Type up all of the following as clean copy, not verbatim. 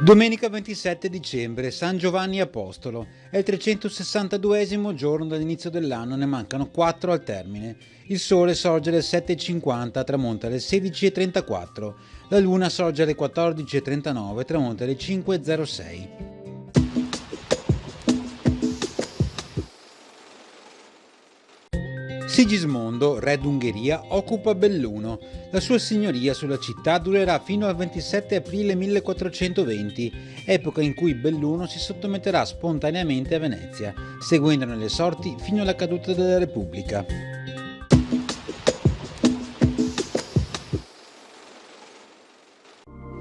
Domenica 27 dicembre, San Giovanni Apostolo. È il 362esimo giorno dall'inizio dell'anno, ne mancano 4 al termine. Il sole sorge alle 7:50, tramonta alle 16:34. La luna sorge alle 14:39, tramonta alle 5:06. Sigismondo, re d'Ungheria, occupa Belluno. La sua signoria sulla città durerà fino al 27 aprile 1420, epoca in cui Belluno si sottometterà spontaneamente a Venezia, seguendone le sorti fino alla caduta della Repubblica.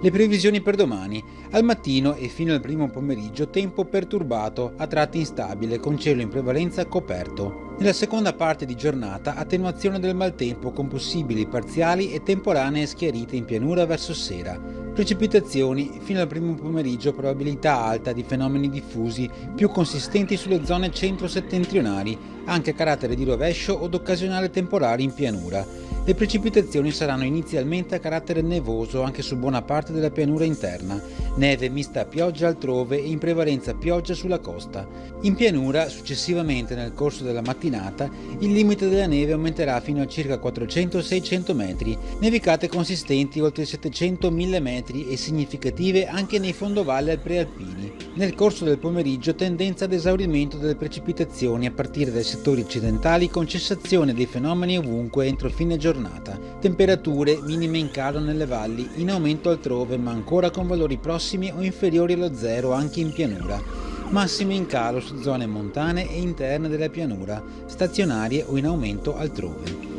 Le previsioni per domani. Al mattino e fino al primo pomeriggio tempo perturbato, a tratti instabile, con cielo in prevalenza coperto. Nella seconda parte di giornata attenuazione del maltempo con possibili parziali e temporanee schiarite in pianura verso sera. Precipitazioni fino al primo pomeriggio, probabilità alta di fenomeni diffusi più consistenti sulle zone centro-settentrionali, anche a carattere di rovescio od occasionale temporale in pianura. Le precipitazioni saranno inizialmente a carattere nevoso anche su buona parte della pianura interna, neve mista a pioggia altrove e in prevalenza pioggia sulla costa. In pianura, successivamente nel corso della mattinata, il limite della neve aumenterà fino a circa 400-600 metri, nevicate consistenti oltre i 700-1000 metri e significative anche nei fondovalle al prealpini. Nel corso del pomeriggio tendenza ad esaurimento delle precipitazioni a partire dai settori occidentali con cessazione dei fenomeni ovunque entro fine giornata. Temperature minime in calo nelle valli, in aumento altrove ma ancora con valori prossimi o inferiori allo zero anche in pianura. Massime in calo su zone montane e interne della pianura, stazionarie o in aumento altrove.